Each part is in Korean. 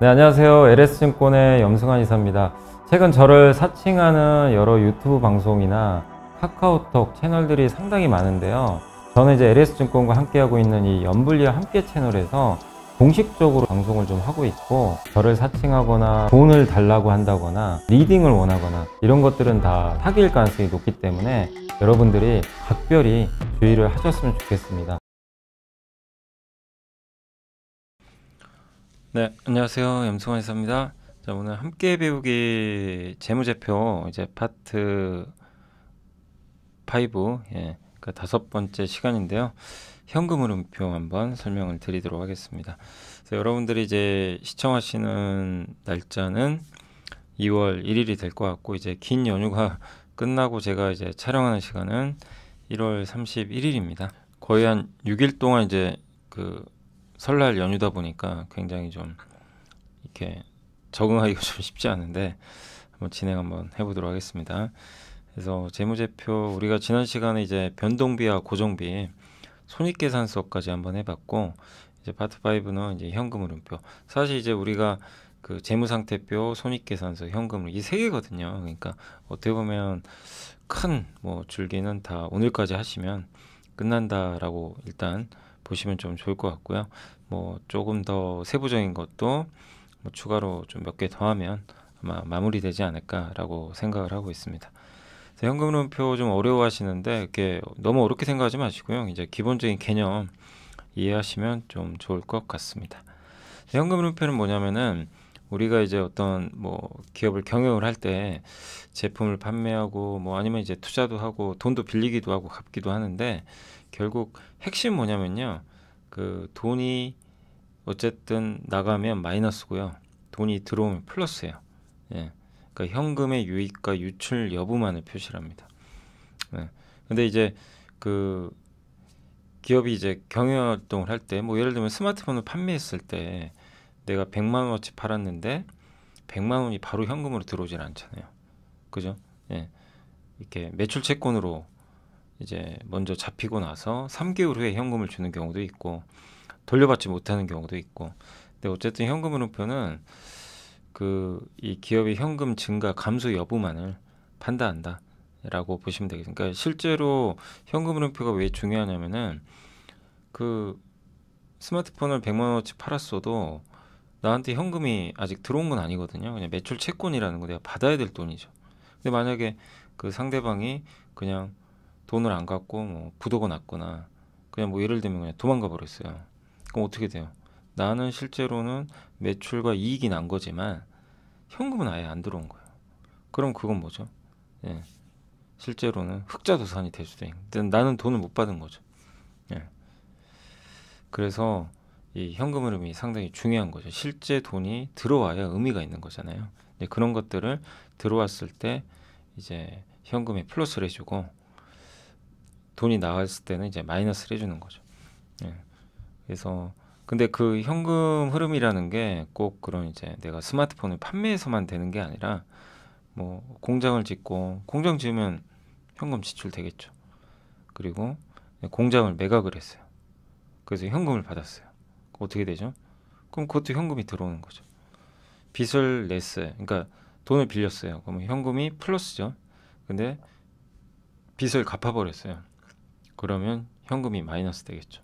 네, 안녕하세요. LS증권의 염승환 이사입니다. 최근 저를 사칭하는 여러 유튜브 방송이나 카카오톡 채널들이 상당히 많은데요. 저는 이제 LS증권과 함께하고 있는 이 연불리와 함께 채널에서 공식적으로 방송을 좀 하고 있고, 저를 사칭하거나 돈을 달라고 한다거나 리딩을 원하거나 이런 것들은 다 사기일 가능성이 높기 때문에 여러분들이 각별히 주의를 하셨으면 좋겠습니다. 네, 안녕하세요. 염승환 이사입니다. 자, 오늘 함께 배우기 재무제표 이제 파트 5, 그 5번째 시간인데요. 현금 흐름표 한번 설명을 드리도록 하겠습니다. 그래서 여러분들이 이제 시청하시는 날짜는 2월 1일이 될 것 같고, 이제 긴 연휴가 끝나고 제가 이제 촬영하는 시간은 1월 31일입니다. 거의 한 6일 동안 이제 그 설날 연휴다 보니까 굉장히 좀 이렇게 적응하기가 좀 쉽지 않은데 한번 해보도록 하겠습니다. 그래서 재무제표 우리가 지난 시간에 이제 변동비와 고정비 손익계산서까지 한번 해봤고, 이제 파트 5는 이제 현금 흐름표. 사실 이제 우리가 그 재무상태표, 손익계산서, 현금 이 세 개거든요. 그러니까 어떻게 보면 큰 뭐 줄기는 다 오늘까지 하시면 끝난다라고 일단 보시면 좀 좋을 것 같고요. 뭐 조금 더 세부적인 것도 뭐 추가로 좀 몇 개 더하면 아마 마무리되지 않을까라고 생각을 하고 있습니다. 현금 흐름표 좀 어려워하시는데 이렇게 너무 어렵게 생각하지 마시고요. 이제 기본적인 개념 이해하시면 좀 좋을 것 같습니다. 현금 흐름표는 뭐냐면은 우리가 이제 어떤 뭐 기업을 경영을 할 때 제품을 판매하고 뭐 아니면 이제 투자도 하고 돈도 빌리기도 하고 갚기도 하는데, 결국 핵심 뭐냐면요. 그 돈이 어쨌든 나가면 마이너스고요. 돈이 들어오면 플러스예요. 예. 그러니까 현금의 유입과 유출 여부만을 표시합니다. 예. 근데 이제 그 기업이 이제 경영 활동을 할 때 뭐 예를 들면 스마트폰을 판매했을 때 내가 100만 원어치 팔았는데 100만 원이 바로 현금으로 들어오질 않잖아요. 그죠? 예. 이렇게 매출 채권으로 이제 먼저 잡히고 나서 3개월 후에 현금을 주는 경우도 있고 돌려받지 못하는 경우도 있고. 근데 어쨌든 현금 흐름표는 그 이 기업의 현금 증가 감소 여부만을 판단한다 라고 보시면 되겠습니다. 그러니까 실제로 현금 흐름표가 왜 중요하냐면은 그 스마트폰을 100만 원어치 팔았어도 나한테 현금이 아직 들어온 건 아니거든요. 그냥 매출 채권이라는 거 내가 받아야 될 돈이죠. 근데 만약에 그 상대방이 그냥 돈을 안 갖고 뭐 부도가 났거나 그냥 뭐 예를 들면 그냥 도망가 버렸어요. 그럼 어떻게 돼요? 나는 실제로는 매출과 이익이 난 거지만 현금은 아예 안 들어온 거예요. 그럼 그건 뭐죠? 예, 실제로는 흑자도산이 될 수도 있는데 나는 돈을 못 받은 거죠. 예. 그래서 이 현금 흐름이 상당히 중요한 거죠. 실제 돈이 들어와야 의미가 있는 거잖아요. 그런 것들을 들어왔을 때 이제 현금에 플러스를 해주고 돈이 나왔을 때는 이제 마이너스를 해주는 거죠. 예. 그래서 근데 그 현금 흐름이라는 게 꼭 그런 이제 내가 스마트폰을 판매해서만 되는 게 아니라 뭐 공장을 짓고 공장 지으면 현금 지출 되겠죠. 그리고 공장을 매각을 했어요. 그래서 현금을 받았어요. 어떻게 되죠? 그럼 그것도 현금이 들어오는 거죠. 빚을 냈어요. 그러니까 돈을 빌렸어요. 그러면 현금이 플러스죠. 근데 빚을 갚아버렸어요. 그러면 현금이 마이너스 되겠죠.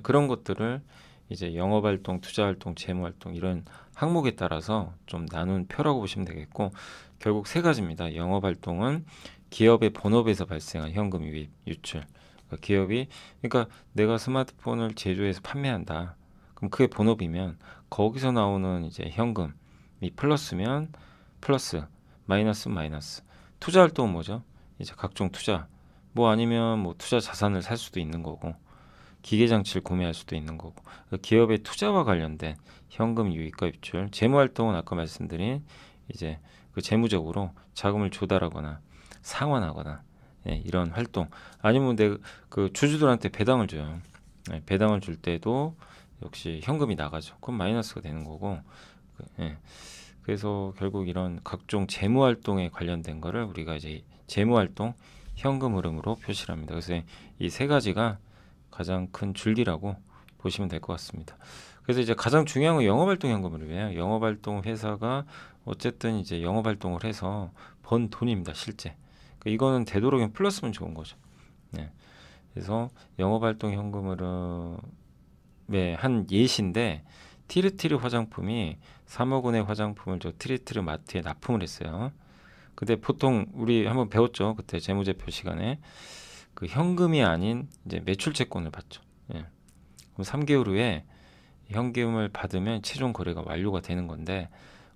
그런 것들을 이제 영업활동, 투자활동, 재무활동 이런 항목에 따라서 좀 나눈 표라고 보시면 되겠고, 결국 세 가지입니다. 영업활동은 기업의 본업에서 발생한 현금 유입, 유출. 그러니까 기업이 그러니까 내가 스마트폰을 제조해서 판매한다. 그럼 그게 본업이면 거기서 나오는 이제 현금이 플러스면 플러스, 마이너스 마이너스. 투자활동은 뭐죠? 이제 각종 투자. 뭐 아니면 뭐 투자 자산을 살 수도 있는 거고 기계장치를 구매할 수도 있는 거고, 기업의 투자와 관련된 현금 유입과 유출. 재무활동은 아까 말씀드린 이제 그 재무적으로 자금을 조달하거나 상환하거나 이런 활동. 아니면 내 그 주주들한테 배당을 줘요. 배당을 줄 때도 역시 현금이 나가죠. 그럼 마이너스가 되는 거고. 그래서 결국 이런 각종 재무활동에 관련된 거를 우리가 이제 재무활동 현금 흐름으로 표시를 합니다. 그래서 이 세 가지가 가장 큰 줄기라고 보시면 될 것 같습니다. 그래서 이제 가장 중요한 건 영업활동 현금흐름이에요. 영업활동 회사가 어쨌든 이제 영업활동을 해서 번 돈입니다. 실제. 그러니까 이거는 되도록이면 플러스면 좋은 거죠. 네. 그래서 영업활동 현금흐름의 한 예시인데 티르티르 화장품이 3억 원의 화장품을 저 티르티르 마트에 납품을 했어요. 근데 보통 우리 한번 배웠죠. 그때 재무제표 시간에 그 현금이 아닌 이제 매출채권을 받죠. 예. 그럼 3개월 후에 현금을 받으면 최종 거래가 완료가 되는 건데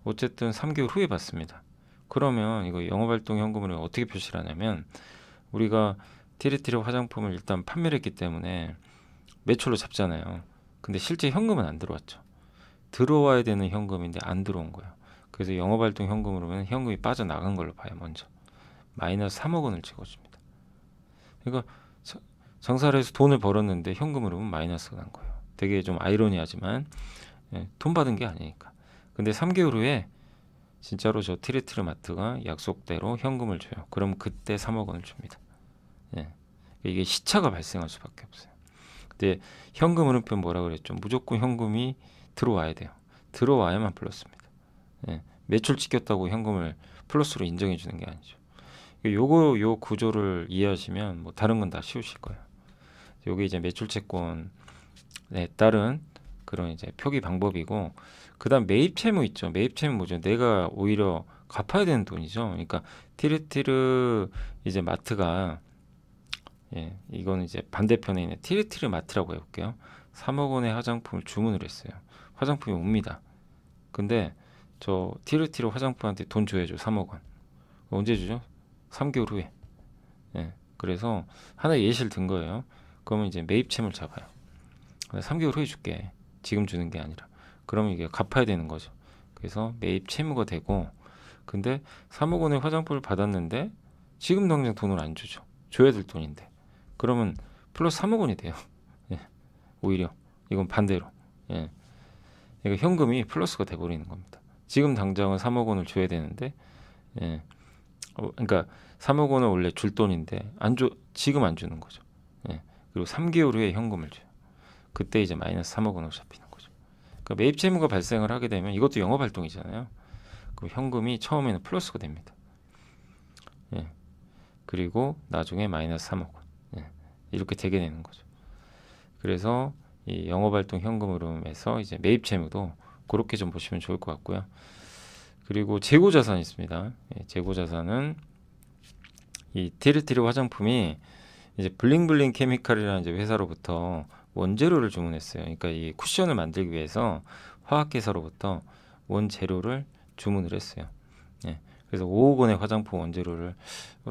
어쨌든 3개월 후에 받습니다. 그러면 이거 영업활동 현금을 어떻게 표시를 하냐면 우리가 티르티르 화장품을 일단 판매를 했기 때문에 매출로 잡잖아요. 근데 실제 현금은 안 들어왔죠. 들어와야 되는 현금인데 안 들어온 거예요. 그래서 영업활동 현금으로는 현금이 빠져나간 걸로 봐요. 먼저 마이너스 3억 원을 찍어줍니다. 그러니까 장사를 해서 돈을 벌었는데 현금으로는 마이너스가 난 거예요. 되게 좀 아이러니하지만 돈 받은 게 아니니까. 근데 3개월 후에 진짜로 저 티르티르 마트가 약속대로 현금을 줘요. 그럼 그때 3억 원을 줍니다. 예. 이게 시차가 발생할 수밖에 없어요. 근데 현금 흐름표 뭐라 그랬죠? 무조건 현금이 들어와야 돼요. 들어와야만 플러스입니다. 예. 매출 찍혔다고 현금을 플러스로 인정해 주는 게 아니죠. 요 구조를 이해하시면 뭐 다른 건 다 쉬우실 거예요. 요게 이제 매출 채권에 따른 그런 이제 표기 방법이고, 그다음 매입 채무 있죠. 매입 채무 뭐죠? 내가 오히려 갚아야 되는 돈이죠. 그러니까 티르티르 이제 마트가 이거는 이제 반대편에 있는 티르티르 마트라고 해볼게요. 3억 원의 화장품을 주문을 했어요. 화장품이 옵니다. 근데 저 티르티르 화장품한테 돈 줘야죠. 3억 원. 언제 주죠? 3개월 후에. 그래서 하나 예시를 든 거예요. 그러면 이제 매입 채무를 잡아요. 3개월 후에 줄게. 지금 주는 게 아니라. 그러면 이게 갚아야 되는 거죠. 그래서 매입 채무가 되고, 근데 3억 원의 화장품을 받았는데 지금 당장 돈을 안 주죠. 줘야 될 돈인데. 그러면 플러스 3억 원이 돼요. 오히려 이건 반대로. 그러니까 현금이 플러스가 돼버리는 겁니다. 지금 당장은 3억 원을 줘야 되는데, 그러니까 3억 원은 원래 줄 돈인데 지금 안 주는 거죠. 그리고 3개월 후에 현금을 줘요. 그때 이제 마이너스 3억 원으로 잡히는 거죠. 그러니까 매입 채무가 발생을 하게 되면 이것도 영업 활동이잖아요. 그럼 현금이 처음에는 플러스가 됩니다. 그리고 나중에 마이너스 3억 원. 이렇게 되게 되는 거죠. 그래서 이 영업활동 현금 흐름에서 이제 매입 채무도 그렇게 좀 보시면 좋을 것 같고요. 그리고 재고 자산이 있습니다. 재고 자산은 이 티르티르 화장품이 이제 블링블링 케미칼이라는 이제 회사로부터 원재료를 주문했어요. 그러니까 이 쿠션을 만들기 위해서 화학회사로부터 원재료를 주문을 했어요. 그래서 5억 원의 화장품 원재료를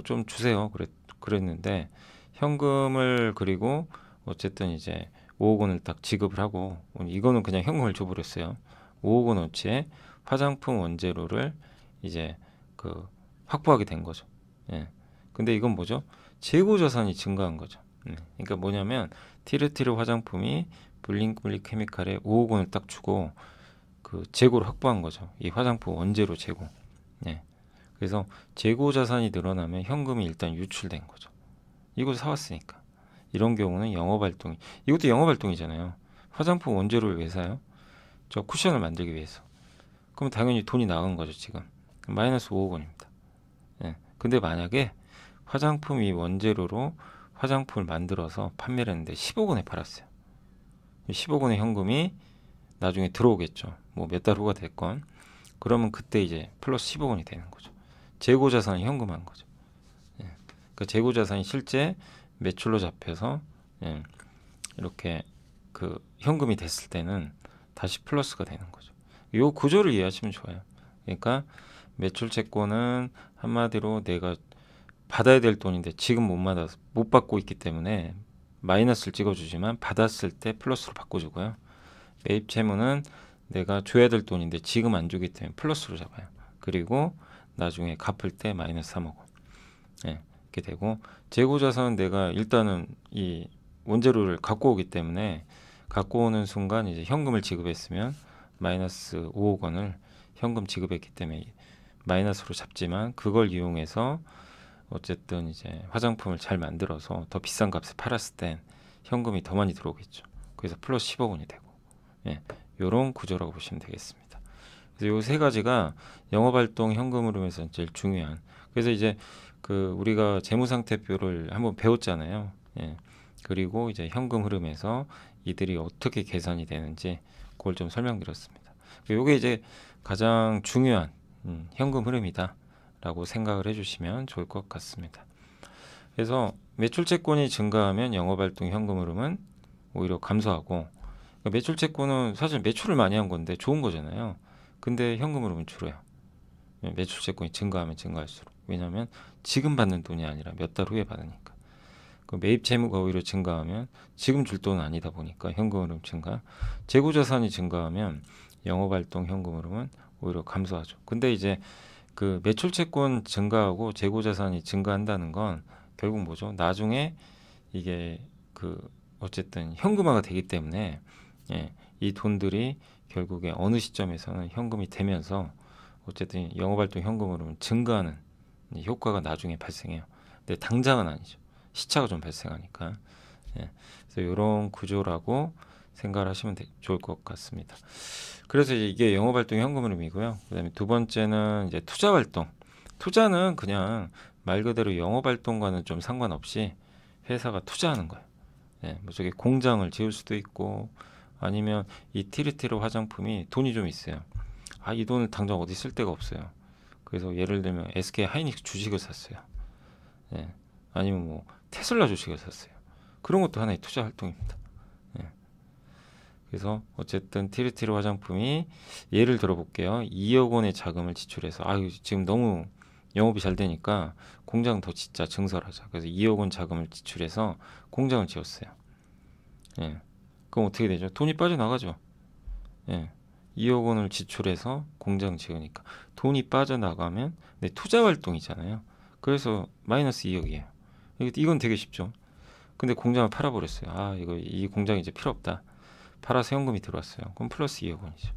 좀 주세요. 그랬는데 현금을, 그리고 어쨌든 이제 5억 원을 딱 지급을 하고, 이거는 그냥 현금을 줘버렸어요. 5억 원어치의 화장품 원재료를 이제 그 확보하게 된 거죠. 근데 이건 뭐죠? 재고 자산이 증가한 거죠. 그러니까 뭐냐면 티르티르 화장품이 블링블링 케미칼에 5억 원을 딱 주고 그 재고를 확보한 거죠. 이 화장품 원재료 재고. 그래서 재고 자산이 늘어나면 현금이 일단 유출된 거죠. 이걸 사왔으니까. 이런 경우는 영업활동이, 이것도 영업활동이잖아요. 화장품 원재료를 왜 사요? 저 쿠션을 만들기 위해서. 그럼 당연히 돈이 나간 거죠. 지금 마이너스 5억 원입니다. 근데 만약에 화장품 이 원재료로 화장품을 만들어서 판매를 했는데 10억 원에 팔았어요. 10억 원의 현금이 나중에 들어오겠죠. 뭐 몇 달 후가 됐건. 그러면 그때 이제 플러스 10억 원이 되는 거죠. 재고 자산이 현금한 거죠. 그 재고 자산이 실제 매출로 잡혀서 이렇게 그 현금이 됐을 때는 다시 플러스가 되는 거죠. 이 구조를 이해하시면 좋아요. 그러니까 매출 채권은 한마디로 내가 받아야 될 돈인데 지금 못 받고 있기 때문에 마이너스를 찍어주지만 받았을 때 플러스로 바꿔주고요. 매입 채무는 내가 줘야 될 돈인데 지금 안 주기 때문에 플러스로 잡아요. 그리고 나중에 갚을 때 마이너스 3억 원. 이렇게 되고, 재고 자산은 내가 일단은 이 원재료를 갖고 오기 때문에 갖고 오는 순간 이제 현금을 지급했으면 마이너스 5억 원을 현금 지급했기 때문에 마이너스로 잡지만, 그걸 이용해서 어쨌든 이제 화장품을 잘 만들어서 더 비싼 값에 팔았을 땐 현금이 더 많이 들어오겠죠. 그래서 플러스 10억 원이 되고, 요런 구조라고 보시면 되겠습니다. 그래서 요 세 가지가 영업활동 현금 흐름에서 제일 중요한. 그래서 이제 그 우리가 재무상태표를 한번 배웠잖아요. 예. 그리고 이제 현금 흐름에서 이들이 어떻게 계산이 되는지 그걸 좀 설명드렸습니다. 요게 이제 가장 중요한 현금 흐름이다라고 생각을 해주시면 좋을 것 같습니다. 그래서 매출채권이 증가하면 영업활동 현금 흐름은 오히려 감소하고, 그러니까 매출채권은 사실 매출을 많이 한 건데 좋은 거잖아요. 근데 현금 흐름은 줄어요. 매출채권이 증가하면 증가할수록. 왜냐하면 지금 받는 돈이 아니라 몇 달 후에 받으니까. 그 매입 채무가 오히려 증가하면 지금 줄 돈은 아니다 보니까 현금 흐름 증가. 재고자산이 증가하면 영업활동 현금 흐름은 오히려 감소하죠. 근데 이제 그 매출채권 증가하고 재고자산이 증가한다는 건 결국 뭐죠? 나중에 이게 그 어쨌든 현금화가 되기 때문에, 예, 이 돈들이 결국에 어느 시점에서는 현금이 되면서 어쨌든 영업활동 현금 흐름은 증가하는 효과가 나중에 발생해요. 근데 당장은 아니죠. 시차가 좀 발생하니까. 예. 그래서 이런 구조라고 생각을 하시면 좋을 것 같습니다. 그래서 이게 영업활동 현금 흐름이고요. 그다음에 두 번째는 이제 투자활동. 투자는 그냥 말 그대로 영업활동과는 좀 상관없이 회사가 투자하는 거예요. 예, 뭐 저기 공장을 지을 수도 있고, 아니면 이 티르티르 화장품이 돈이 좀 있어요. 아, 이 돈을 당장 어디 쓸 데가 없어요. 그래서 예를 들면 SK 하이닉스 주식을 샀어요. 예, 아니면 뭐 테슬라 주식을 샀어요. 그런 것도 하나의 투자 활동입니다. 예. 그래서 어쨌든 티르티르 화장품이 예를 들어볼게요. 2억 원의 자금을 지출해서, 아, 지금 너무 영업이 잘 되니까 공장 더 짓자, 증설하자. 그래서 2억 원 자금을 지출해서 공장을 지었어요. 예. 그럼 어떻게 되죠? 돈이 빠져나가죠. 예. 2억 원을 지출해서 공장 지으니까 돈이 빠져나가면 내 투자 활동이잖아요. 그래서 마이너스 2억이에요. 이건 되게 쉽죠. 근데 공장을 팔아버렸어요. 아, 이 공장 이제 필요 없다. 팔아서 현금이 들어왔어요. 그럼 플러스 2억 원이죠.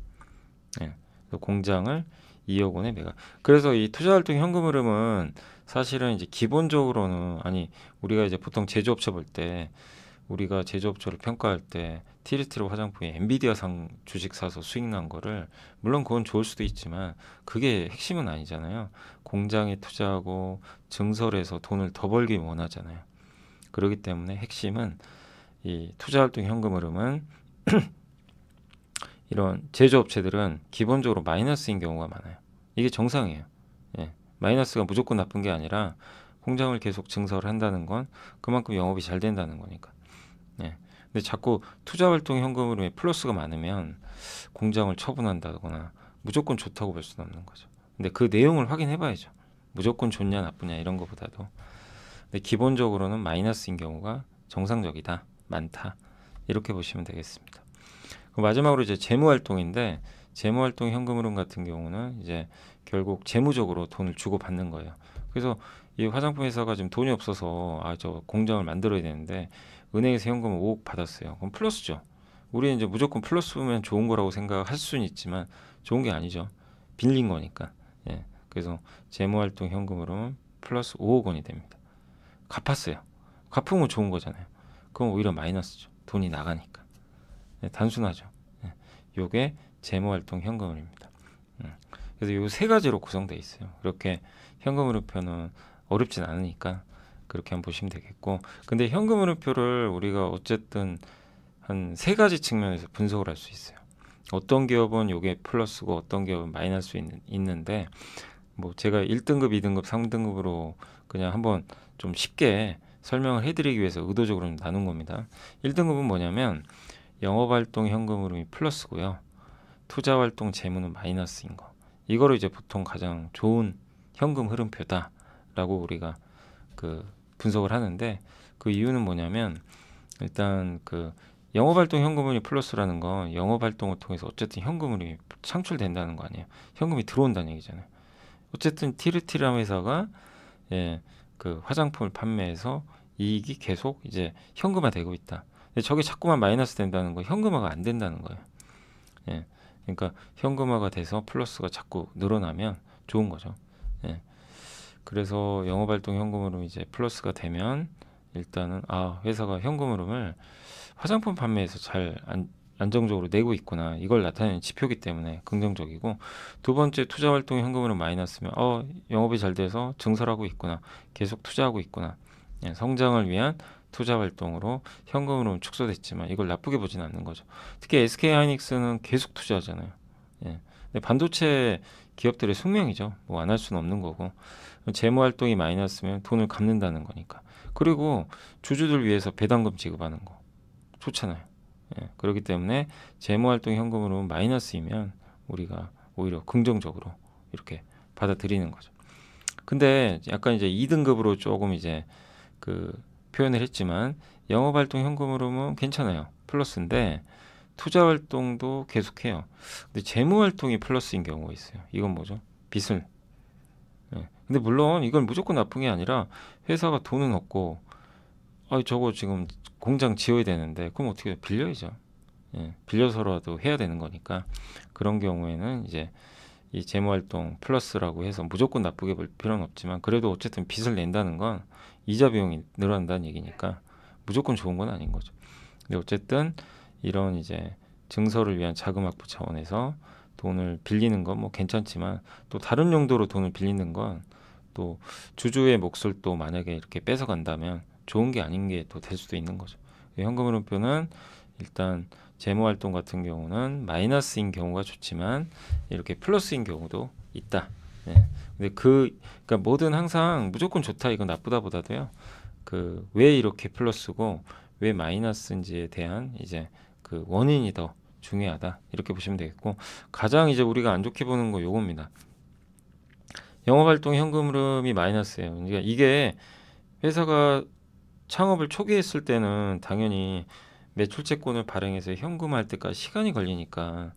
예. 그래서 공장을 2억 원에 매각. 그래서 이 투자활동 현금 흐름은 사실은 이제 기본적으로는, 아니, 우리가 이제 보통 제조업체 볼 때, 우리가 제조업체를 평가할 때 티르티르 화장품이 엔비디아상 주식 사서 수익 난 거를, 물론 그건 좋을 수도 있지만 그게 핵심은 아니잖아요. 공장에 투자하고 증설해서 돈을 더 벌기 원하잖아요. 그렇기 때문에 핵심은 이 투자활동 현금 흐름은 이런 제조업체들은 기본적으로 마이너스인 경우가 많아요. 이게 정상이에요. 예. 마이너스가 무조건 나쁜 게 아니라 공장을 계속 증설을 한다는 건 그만큼 영업이 잘 된다는 거니까. 예. 근데 자꾸 투자활동 현금 흐름에 플러스가 많으면 공장을 처분한다거나 무조건 좋다고 볼 수는 없는 거죠. 근데 그 내용을 확인해 봐야죠. 무조건 좋냐 나쁘냐 이런 것보다도. 근데 기본적으로는 마이너스인 경우가 정상적이다, 많다, 이렇게 보시면 되겠습니다. 마지막으로 이제 재무활동인데, 재무활동 현금 흐름 같은 경우는 이제 결국 재무적으로 돈을 주고 받는 거예요. 그래서 이 화장품 회사가 지금 돈이 없어서, 아, 저 공장을 만들어야 되는데 은행에서 현금을 5억 받았어요. 그럼 플러스죠. 우리는 이제 무조건 플러스면 좋은 거라고 생각할 수는 있지만 좋은 게 아니죠. 빌린 거니까. 예. 그래서 재무활동 현금 흐름은 플러스 5억 원이 됩니다. 갚았어요. 갚으면 좋은 거잖아요. 그럼 오히려 마이너스죠. 돈이 나가니까. 네, 단순하죠. 네, 요게 재무활동 현금 흐름입니다. 그래서 요 세 가지로 구성되어 있어요. 이렇게 현금 흐름표는 어렵진 않으니까 그렇게 한번 보시면 되겠고, 근데 현금 흐름표를 우리가 어쨌든 한 세 가지 측면에서 분석을 할 수 있어요. 어떤 기업은 요게 플러스고 어떤 기업은 마이너스 있는데, 뭐 제가 1등급, 2등급, 3등급으로 그냥 한번 좀 쉽게 설명을 해드리기 위해서 의도적으로 나눈 겁니다. 1등급은 뭐냐면 영업활동 현금 흐름이 플러스고요. 투자활동 재무는 마이너스인 거. 이거를 이제 보통 가장 좋은 현금 흐름표다라고 우리가 그 분석을 하는데, 그 이유는 뭐냐면 일단 그 영업활동 현금 흐름이 플러스라는 건 영업활동을 통해서 어쨌든 현금 흐름이 창출된다는 거 아니에요. 현금이 들어온다는 얘기잖아요. 어쨌든 티르티라 회사가, 예, 그 화장품을 판매해서 이익이 계속 이제 현금화되고 있다. 근데 저게 자꾸만 마이너스 된다는 거, 현금화가 안 된다는 거예요. 예, 그러니까 현금화가 돼서 플러스가 자꾸 늘어나면 좋은 거죠. 예, 그래서 영업활동 현금 흐름이 이제 플러스가 되면 일단은, 아, 회사가 현금 흐름을 화장품 판매에서 잘 안정적으로 내고 있구나, 이걸 나타내는 지표이기 때문에 긍정적이고, 두 번째 투자활동 현금흐름 마이너스면 영업이 잘 돼서 증설하고 있구나, 계속 투자하고 있구나, 예, 성장을 위한 투자활동으로 현금흐름 축소됐지만 이걸 나쁘게 보진 않는 거죠. 특히 SK하이닉스는 계속 투자하잖아요. 예. 근데 반도체 기업들의 숙명이죠. 뭐 안 할 수는 없는 거고, 재무활동이 마이너스면 돈을 갚는다는 거니까. 그리고 주주들 위해서 배당금 지급하는 거 좋잖아요. 예, 그렇기 때문에 재무활동 현금으로 마이너스이면 우리가 오히려 긍정적으로 이렇게 받아들이는 거죠. 근데 약간 이제 2등급으로 조금 이제 그 표현을 했지만, 영업활동 현금으로는 괜찮아요. 플러스인데 투자활동도 계속해요. 근데 재무활동이 플러스인 경우가 있어요. 이건 뭐죠? 빚을. 예. 근데 물론 이건 무조건 나쁜 게 아니라, 회사가 돈은 없고 저거 지금 공장 지어야 되는데 그럼 어떻게 해요? 빌려야죠. 예, 빌려서라도 해야 되는 거니까, 그런 경우에는 이제 이 재무활동 플러스라고 해서 무조건 나쁘게 볼 필요는 없지만, 그래도 어쨌든 빚을 낸다는 건 이자 비용이 늘어난다는 얘기니까 무조건 좋은 건 아닌 거죠. 근데 어쨌든 이런 이제 증설을 위한 자금 확보 차원에서 돈을 빌리는 건 뭐 괜찮지만, 또 다른 용도로 돈을 빌리는 건 또 주주의 몫을 또 만약에 이렇게 뺏어간다면 좋은 게 아닌 게 또 될 수도 있는 거죠. 현금흐름표는 일단 재무활동 같은 경우는 마이너스인 경우가 좋지만 이렇게 플러스인 경우도 있다. 예. 근데 그러니까 뭐든 항상 무조건 좋다, 이건 나쁘다보다도요, 그 왜 이렇게 플러스고 왜 마이너스인지에 대한 이제 그 원인이 더 중요하다, 이렇게 보시면 되겠고, 가장 이제 우리가 안 좋게 보는 거 요겁니다. 영업활동 현금흐름이 마이너스예요. 그러니까 이게 회사가 창업을 초기에 했을 때는 당연히 매출채권을 발행해서 현금화할 때까지 시간이 걸리니까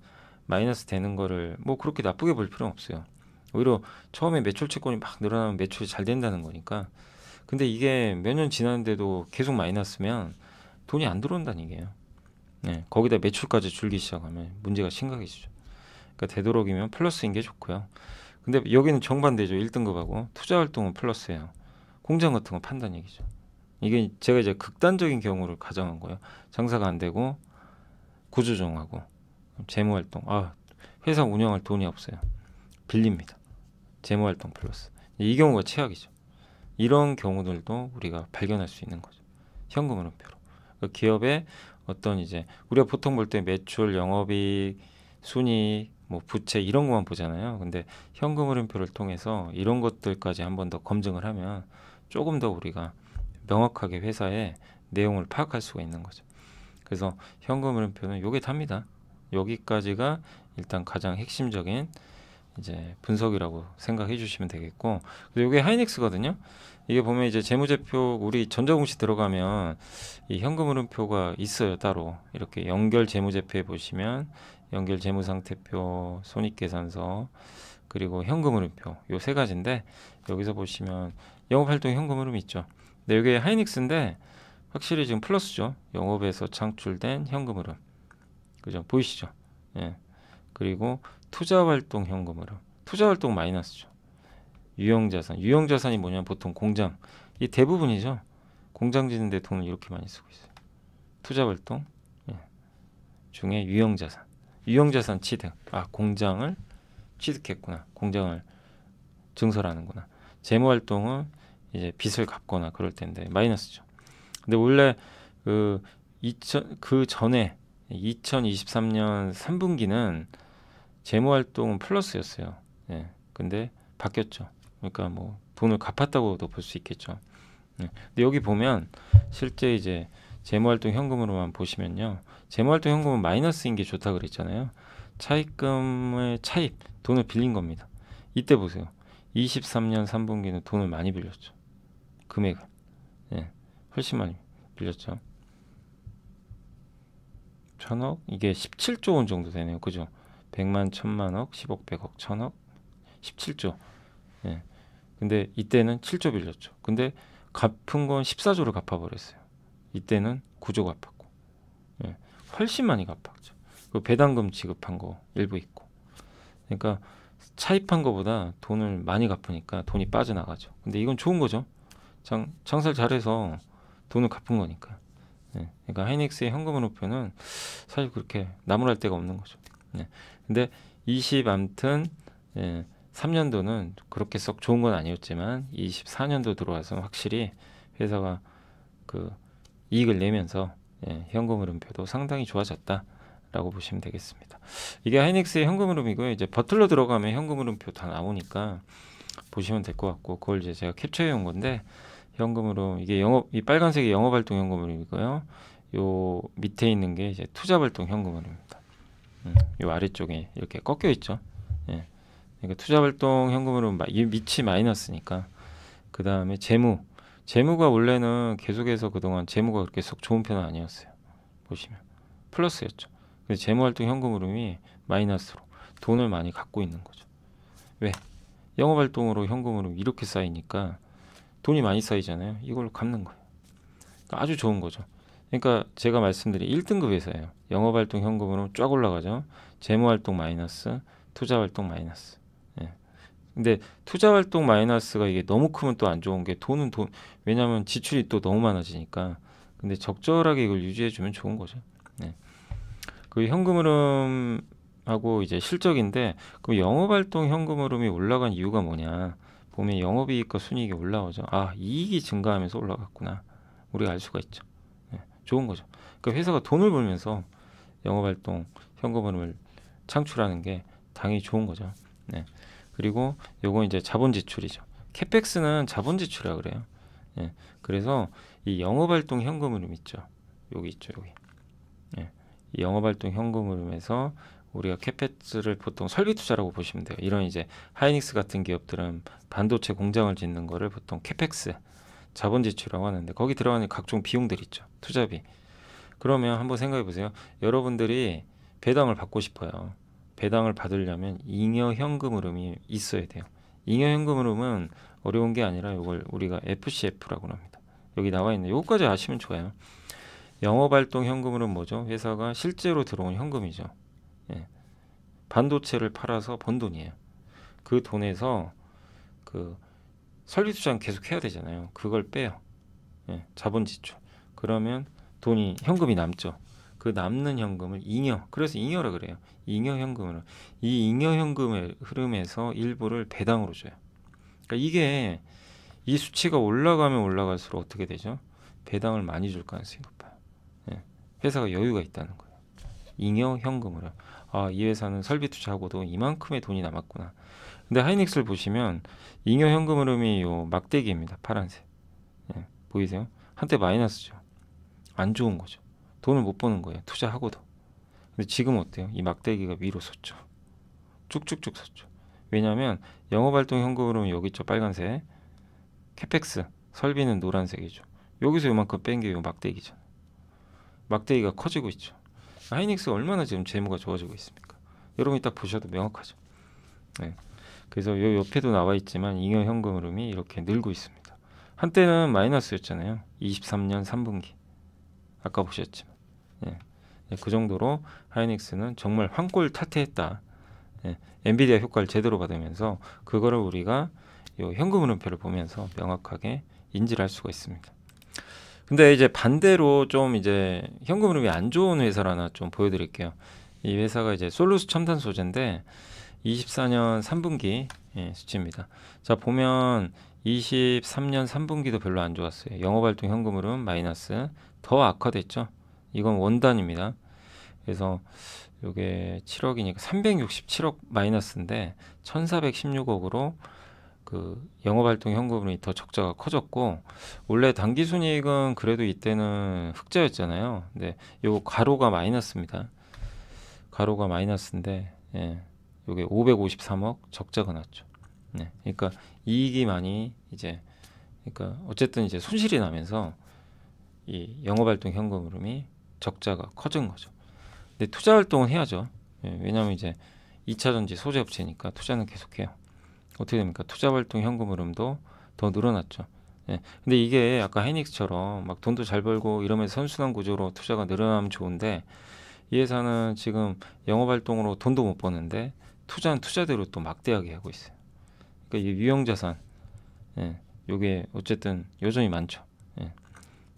마이너스 되는 거를 뭐 그렇게 나쁘게 볼 필요는 없어요. 오히려 처음에 매출채권이 막 늘어나면 매출이 잘 된다는 거니까. 근데 이게 몇 년 지났는데도 계속 마이너스면 돈이 안 들어온다는 얘기예요. 네, 거기다 매출까지 줄기 시작하면 문제가 심각해지죠. 그러니까 되도록이면 플러스인 게 좋고요. 근데 여기는 정반대죠. 1등급하고 투자활동은 플러스예요. 공장 같은 거 판단 얘기죠. 이게 제가 이제 극단적인 경우를 가정한 거예요. 장사가 안 되고 구조조정하고 재무활동, 회사 운영할 돈이 없어요. 빌립니다. 재무활동 플러스. 이 경우가 최악이죠. 이런 경우들도 우리가 발견할 수 있는 거죠. 현금흐름표로. 그 기업의 어떤 이제 우리가 보통 볼 때 매출, 영업이익, 순이익, 뭐 부채 이런 것만 보잖아요. 근데 현금흐름표를 통해서 이런 것들까지 한 번 더 검증을 하면 조금 더 우리가 명확하게 회사의 내용을 파악할 수가 있는 거죠. 그래서 현금흐름표는 요게 답니다. 여기까지가 일단 가장 핵심적인 이제 분석이라고 생각해 주시면 되겠고, 이게 하이닉스거든요. 이게 보면 이제 재무제표, 우리 전자공시 들어가면 이 현금흐름표가 있어요. 따로 이렇게 연결 재무제표에 보시면 연결 재무상태표, 손익계산서, 그리고 현금흐름표, 요 세 가지인데, 여기서 보시면 영업활동 현금흐름 있죠. 근데 여기 하이닉스인데 확실히 지금 플러스죠. 영업에서 창출된 현금흐름, 그죠? 보이시죠? 예. 그리고 투자활동 현금흐름, 투자활동 마이너스죠. 유형자산, 유형자산이 뭐냐면 보통 공장, 이 대부분이죠. 공장 짓는데 돈을 이렇게 많이 쓰고 있어요. 투자활동 중에 유형자산, 유형자산 취득, 공장을 취득했구나, 공장을 증설하는구나. 재무활동은 이제 빚을 갚거나 그럴 텐데 마이너스죠. 근데 원래 그 전에 2023년 3분기는 재무활동은 플러스였어요. 예. 근데 바뀌었죠. 그러니까 뭐 돈을 갚았다고도 볼 수 있겠죠. 예. 근데 여기 보면 실제 이제 재무활동 현금으로만 보시면요, 재무활동 현금은 마이너스인 게 좋다 그랬잖아요. 차입금의 차입, 돈을 빌린 겁니다. 이때 보세요. 23년 3분기는 돈을 많이 빌렸죠. 금액을. 예. 훨씬 많이 빌렸죠. 1000억? 이게 17조 원 정도 되네요. 그죠? 100만, 1000만억, 10억, 100억, 1000억, 17조. 예. 근데 이때는 7조 빌렸죠. 근데 갚은 건 14조를 갚아버렸어요. 이때는 9조 갚았고. 예. 훨씬 많이 갚았죠. 그 배당금 지급한 거 일부 있고. 그러니까 차입한 거보다 돈을 많이 갚으니까 돈이 빠져나가죠. 근데 이건 좋은 거죠. 장사를 잘해서 돈을 갚은 거니까. 예. 그러니까 하이닉스의 현금흐름표는 사실 그렇게 나무랄 데가 없는 거죠. 예. 근데 아무튼 3년도는 그렇게 썩 좋은 건 아니었지만 24년도 들어와서 확실히 회사가 그 이익을 내면서 현금흐름표도 상당히 좋아졌다라고 보시면 되겠습니다. 이게 하이닉스의 현금흐름이고요. 이제 버틀러 들어가면 현금흐름표 다 나오니까 보시면 될 것 같고, 그걸 이제 제가 캡처해 온 건데, 현금으로 이게 이 빨간색이 영업활동 현금흐름이고요. 요 밑에 있는 게 이제 투자발동 현금흐름입니다. 요 아래쪽에 이렇게 꺾여 있죠. 예. 그러니까 투자발동 현금흐름 이 밑이 마이너스니까, 그 다음에 재무가 원래는 계속해서 그동안 재무가 그렇게 썩 좋은 편은 아니었어요. 보시면 플러스였죠. 근데 재무활동 현금흐름이 마이너스로 돈을 많이 갖고 있는 거죠. 왜? 영업활동으로 현금흐름 이렇게 쌓이니까 돈이 많이 쌓이잖아요. 이걸로 갚는 거예요. 그러니까 아주 좋은 거죠. 그러니까 제가 말씀드린 1등급 회사예요. 영업활동 현금으로 쫙 올라가죠. 재무활동 마이너스, 투자활동 마이너스. 예. 근데 투자활동 마이너스가 이게 너무 크면 또 안 좋은 게 왜냐하면 지출이 또 너무 많아지니까. 근데 적절하게 이걸 유지해주면 좋은 거죠. 예. 그 현금흐름하고 이제 실적인데, 그럼 영업활동 현금흐름이 올라간 이유가 뭐냐? 보면 영업이익과 순이익이 올라오죠. 아, 이익이 증가하면서 올라갔구나. 우리가 알 수가 있죠. 예, 좋은 거죠. 그러니까 회사가 돈을 벌면서 영업활동 현금흐름을 창출하는 게 당연히 좋은 거죠. 네. 그리고 요건 이제 자본 지출이죠. 캐펙스는 자본 지출이라 그래요. 예, 그래서 이 영업활동 현금흐름 있죠. 여기 있죠, 여기. 예, 이 영업활동 현금흐름에서 우리가 캐펙스를 보통 설비 투자라고 보시면 돼요. 이런 이제 하이닉스 같은 기업들은 반도체 공장을 짓는 거를 보통 캐펙스, 자본 지출이라고 하는데, 거기 들어가는 각종 비용들 있죠. 투자비. 그러면 한번 생각해 보세요. 여러분들이 배당을 받고 싶어요. 배당을 받으려면 잉여 현금 흐름이 있어야 돼요. 잉여 현금 흐름은 어려운 게 아니라 이걸 우리가 FCF라고 합니다. 여기 나와 있는 요거까지 아시면 좋아요. 영업활동 현금 흐름 뭐죠? 회사가 실제로 들어온 현금이죠. 예. 반도체를 팔아서 번 돈이에요. 그 돈에서 그 설비 투자는 계속 해야 되잖아요. 그걸 빼요. 예. 자본 지출. 그러면 돈이 현금이 남죠. 그 남는 현금을 잉여, 그래서 잉여라 그래요. 잉여 현금을, 이 잉여 현금의 흐름에서 일부를 배당으로 줘요. 그러니까 이게 이 수치가 올라가면 올라갈수록 어떻게 되죠? 배당을 많이 줄 가능성이 높아요. 예. 회사가 여유가 있다는 거예요. 잉여 현금으로. 아, 이 회사는 설비 투자하고도 이만큼의 돈이 남았구나. 근데 하이닉스를 보시면 잉여 현금 흐름이 요 막대기입니다. 파란색. 예. 보이세요? 한때 마이너스죠. 안 좋은 거죠. 돈을 못 버는 거예요. 투자하고도. 근데 지금 어때요? 이 막대기가 위로 섰죠. 쭉쭉쭉 섰죠. 왜냐하면 영업활동 현금 흐름은 여기 있죠. 빨간색. 캐펙스, 설비는 노란색이죠. 여기서 요만큼 뺀 게 요 막대기죠. 막대기가 커지고 있죠. 하이닉스가 얼마나 지금 재무가 좋아지고 있습니까? 여러분이 딱 보셔도 명확하죠. 네. 그래서 요 옆에도 나와 있지만 잉여 현금 흐름이 이렇게 늘고 있습니다. 한때는 마이너스였잖아요. 23년 3분기. 아까 보셨지만. 예. 그 정도로 하이닉스는 정말 황골 탈퇴했다. 예. 엔비디아 효과를 제대로 받으면서 그거를 우리가 요 현금 흐름표를 보면서 명확하게 인지를 할 수가 있습니다. 근데 이제 반대로 좀 이제 현금 흐름이 안 좋은 회사를 하나 좀 보여드릴게요. 이 회사가 이제 솔루스 첨단 소재인데 24년 3분기 수치입니다. 자, 보면 23년 3분기도 별로 안 좋았어요. 영업활동 현금 흐름 마이너스, 더 악화됐죠. 이건 원단입니다. 그래서 이게 7억이니까 367억 마이너스인데 1416억으로 그 영업활동 현금흐름이 더 적자가 커졌고, 원래 당기순이익은 그래도 이때는 흑자였잖아요. 근데 요 가로가 마이너스입니다. 가로가 마이너스인데 요게 553억 적자가 났죠. 네, 그러니까 이익이 많이 이제, 그러니까 어쨌든 이제 손실이 나면서 이 영업활동 현금 흐름이 적자가 커진 거죠. 근데 투자 활동은 해야죠. 왜냐하면 이제 2차전지 소재 업체니까 투자는 계속해요. 어떻게 됩니까? 투자 활동 현금 흐름도 더 늘어났죠. 근데 이게 아까 하이닉스처럼 막 돈도 잘 벌고 이러면서 선순환 구조로 투자가 늘어나면 좋은데, 이 회사는 지금 영업활동으로 돈도 못 버는데 투자는 투자대로 또 막대하게 하고 있어요. 그러니까 이 유형자산, 요게 어쨌든 여전히 많죠.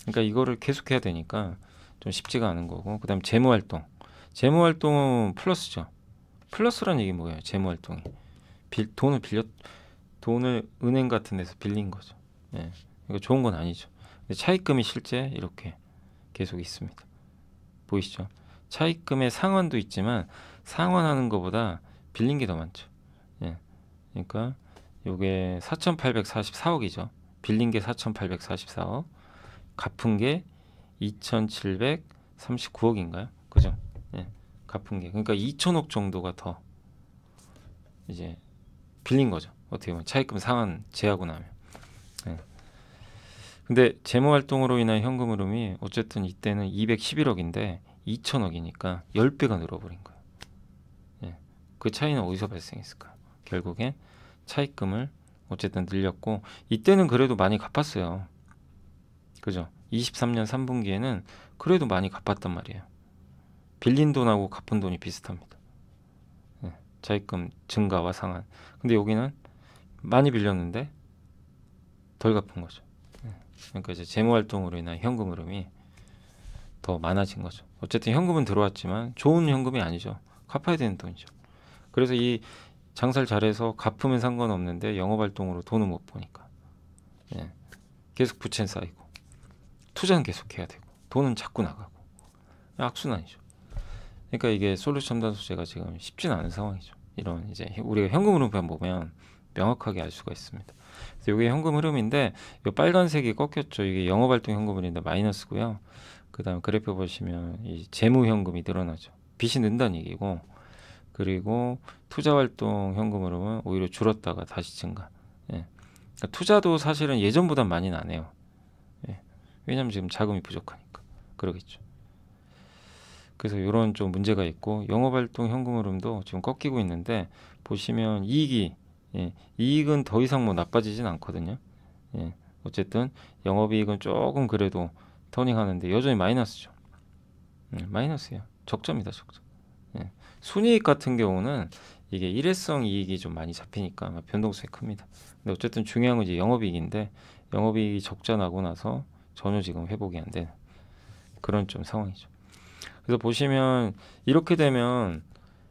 그러니까 이거를 계속해야 되니까 좀 쉽지가 않은 거고, 그다음 재무활동. 재무활동은 플러스죠. 플러스란 얘기 뭐예요? 재무활동이 돈을 은행 같은 데서 빌린 거죠. 예. 이거 좋은 건 아니죠. 근데 차입금이 실제 이렇게 계속 있습니다. 보이시죠? 차입금의 상환도 있지만 상환하는 것보다 빌린 게 더 많죠. 예. 그러니까 요게 4,844억이죠. 빌린 게 4,844억, 갚은 게 2,739억인가요? 그죠? 예. 갚은 게 그러니까 2천억 정도가 더 이제 빌린 거죠. 어떻게 보면 차입금 상환 제하고 나면. 예. 근데 재무 활동으로 인한 현금 흐름이 어쨌든 이때는 211억인데 2천억이니까 10배가 늘어버린 거예요. 예. 그 차이는 어디서 발생했을까요? 결국엔 차입금을 어쨌든 늘렸고, 이때는 그래도 많이 갚았어요. 그죠? 23년 3분기에는 그래도 많이 갚았단 말이에요. 빌린 돈하고 갚은 돈이 비슷합니다. 예. 차입금 증가와 상환. 근데 여기는 많이 빌렸는데 덜 갚은 거죠. 예. 그러니까 이제 재무 활동으로 인한 현금 흐름이 더 많아진 거죠. 어쨌든 현금은 들어왔지만 좋은 현금이 아니죠. 갚아야 되는 돈이죠. 그래서 이 장사를 잘해서 갚으면 상관없는데 영업활동으로 돈을 못 버니까, 예. 계속 부채는 쌓이고 투자는 계속 해야 되고 돈은 자꾸 나가고 악순환이죠. 그러니까 이게 솔루션 첨단 소재가 지금 쉽지는 않은 상황이죠. 이런 이제 우리가 현금 흐름만 보면 명확하게 알 수가 있습니다. 그래서 이게 현금 흐름인데 이 빨간색이 꺾였죠. 이게 영업활동 현금 흐름인데 마이너스고요. 그다음 그래프 보시면 이 재무 현금이 늘어나죠. 빚이 는다는 얘기고, 그리고 투자활동 현금 흐름은 오히려 줄었다가 다시 증가. 예. 그러니까 투자도 사실은 예전보다 많이 나네요. 예. 왜냐하면 지금 자금이 부족하니까 그러겠죠. 그래서 이런 좀 문제가 있고, 영업활동 현금 흐름도 지금 꺾이고 있는데 보시면 이익이, 예, 이익은 더 이상 뭐 나빠지진 않거든요. 예. 어쨌든 영업이익은 조금 그래도 터닝하는데 여전히 마이너스죠. 마이너스예요. 적자입니다, 적자. 예. 순이익 같은 경우는 이게 일회성 이익이 좀 많이 잡히니까 변동성이 큽니다. 근데 어쨌든 중요한 건 이제 영업이익인데 영업이익이 적자 나고 나서 전혀 지금 회복이 안 되는 그런 좀 상황이죠. 그래서 보시면 이렇게 되면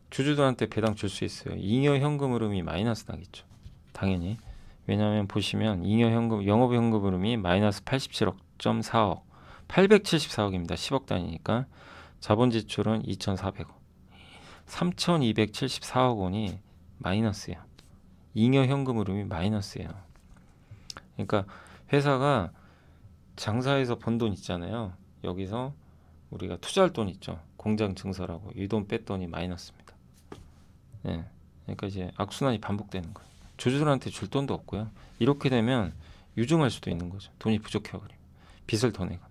주주들한테 배당 줄 수 있어요. 잉여 현금 흐름이 마이너스 나겠죠. 당연히. 왜냐하면 보시면 잉여 현금, 영업 현금 흐름이 마이너스 87억.4억, 874억입니다. 10억 단위니까. 자본 지출은 2,400억. 3,274억 원이 마이너스예요. 잉여 현금 흐름이 마이너스예요. 그러니까 회사가 장사해서 번 돈 있잖아요. 여기서 우리가 투자할 돈 있죠. 공장 증설하고 이 돈 뺐더니 마이너스입니다. 예. 그러니까 이제 악순환이 반복되는 거예요. 주주들한테 줄 돈도 없고요. 이렇게 되면 유증할 수도 있는 거죠. 돈이 부족해버리면 빚을 더 내거나.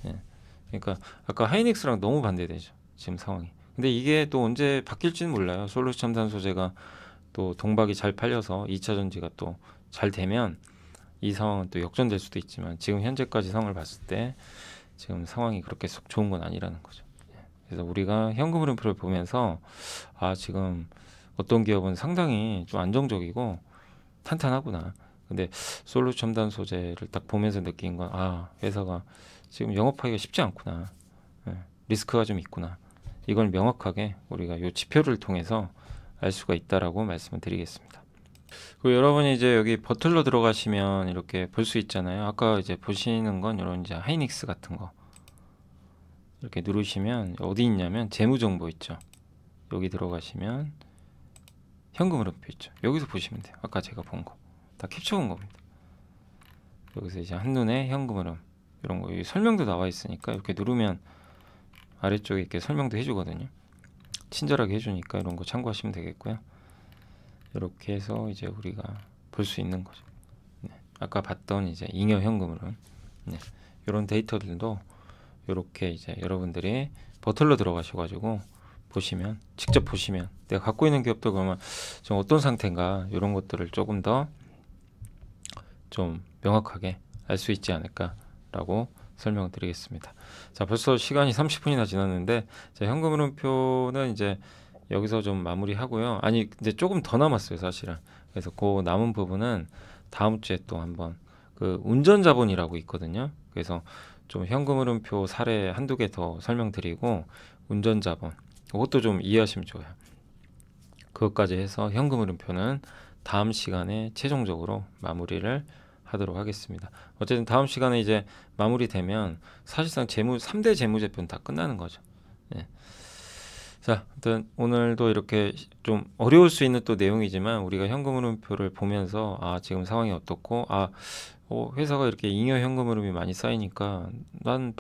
예. 그러니까 아까 하이닉스랑 너무 반대되죠. 지금 상황이. 근데 이게 또 언제 바뀔지는 몰라요. 솔루션 첨단 소재가 또 동박이 잘 팔려서 2차 전지가 또 잘 되면 이 상황은 또 역전될 수도 있지만 지금 현재까지 상황을 봤을 때 지금 상황이 그렇게 썩 좋은 건 아니라는 거죠. 그래서 우리가 현금 흐름표를 보면서 지금 어떤 기업은 상당히 좀 안정적이고 탄탄하구나. 근데 솔루션 첨단 소재를 딱 보면서 느낀 건 회사가 지금 영업하기가 쉽지 않구나. 리스크가 좀 있구나. 이걸 명확하게 우리가 이 지표를 통해서 알 수가 있다라고 말씀을 드리겠습니다. 그리고 여러분이 이제 여기 버틀러 들어가시면 이렇게 볼 수 있잖아요. 아까 이제 보시는 건 이런 이제 하이닉스 같은 거 이렇게 누르시면 어디 있냐면 재무 정보 있죠. 여기 들어가시면 현금 흐름표 있죠. 여기서 보시면 돼요. 아까 제가 본 거 다 캡처 온 겁니다. 여기서 이제 한눈에 현금 흐름 이런 거 여기 설명도 나와 있으니까 이렇게 누르면 아래쪽에 이렇게 설명도 해주거든요. 친절하게 해주니까 이런 거 참고하시면 되겠고요. 이렇게 해서 이제 우리가 볼 수 있는 거죠. 네. 아까 봤던 이제 잉여 현금 흐름, 이런 데이터들도 이렇게 이제 여러분들이 버틀러 들어가셔가지고 보시면 직접 보시면 내가 갖고 있는 기업도 그러면 좀 어떤 상태인가 이런 것들을 조금 더 좀 명확하게 알 수 있지 않을까라고 설명을 드리겠습니다. 자, 벌써 시간이 30분이나 지났는데 자, 현금 흐름표는 이제 여기서 좀 마무리하고요. 아니 이제 조금 더 남았어요, 사실은. 그래서 그 남은 부분은 다음 주에 또 한번 그 운전 자본이라고 있거든요. 그래서 좀 현금 흐름표 사례 한두 개 더 설명드리고 운전자본 그것도 좀 이해하시면 좋아요. 그것까지 해서 현금 흐름표는 다음 시간에 최종적으로 마무리를 하도록 하겠습니다. 어쨌든 다음 시간에 이제 마무리되면 사실상 3대 재무제표는 다 끝나는 거죠. 예. 자, 일단 오늘도 이렇게 좀 어려울 수 있는 또 내용이지만 우리가 현금 흐름표를 보면서 지금 상황이 어떻고 회사가 이렇게 잉여 현금 흐름이 많이 쌓이니까 난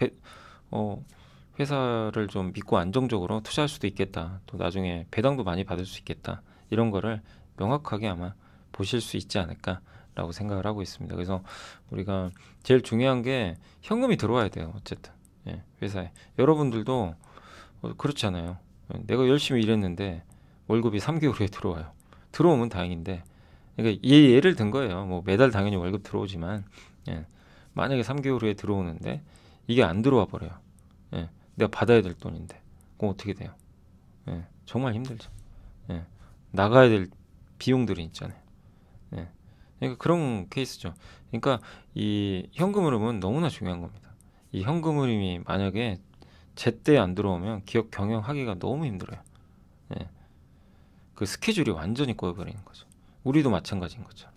회사를 좀 믿고 안정적으로 투자할 수도 있겠다. 또 나중에 배당도 많이 받을 수 있겠다. 이런 거를 명확하게 아마 보실 수 있지 않을까라고 생각을 하고 있습니다. 그래서 우리가 제일 중요한 게 현금이 들어와야 돼요. 어쨌든 회사에 여러분들도 그렇잖아요. 내가 열심히 일했는데 월급이 3개월 후에 들어와요. 들어오면 다행인데, 그러니까 예를 든 거예요. 뭐 매달 당연히 월급 들어오지만 만약에 3개월 후에 들어오는데 이게 안 들어와 버려요. 내가 받아야 될 돈인데 그럼 어떻게 돼요? 정말 힘들죠. 나가야 될 비용들이 있잖아요. 그러니까 그런 케이스죠. 그러니까 이 현금 흐름은 너무나 중요한 겁니다. 이 현금 흐름이 만약에 제때 안 들어오면 기업 경영하기가 너무 힘들어요. 그 스케줄이 완전히 꼬여버리는 거죠. 우리도 마찬가지인 거죠.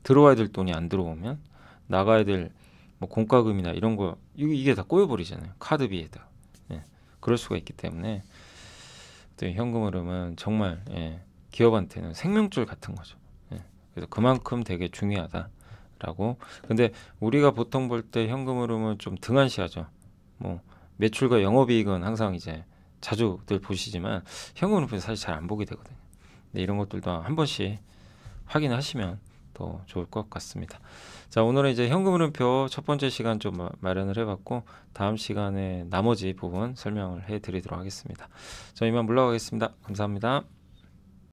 들어와야 될 돈이 안 들어오면 나가야 될 뭐 공과금이나 이런 거 이게 다 꼬여버리잖아요. 카드비에다. 그럴 수가 있기 때문에 또 현금 흐름은 정말 기업한테는 생명줄 같은 거죠. 그래서 그만큼 되게 중요하다라고. 근데 우리가 보통 볼 때 현금 흐름은 좀 등한시하죠. 뭐 매출과 영업이익은 항상 이제 자주들 보시지만 현금 흐름은 사실 잘 안 보게 되거든요. 근데 이런 것들도 한 번씩 확인하시면 더 좋을 것 같습니다. 자, 오늘은 이제 현금 흐름표 첫 번째 시간 좀 마련을 해봤고 다음 시간에 나머지 부분 설명을 해드리도록 하겠습니다. 저 이만 물러가겠습니다. 감사합니다.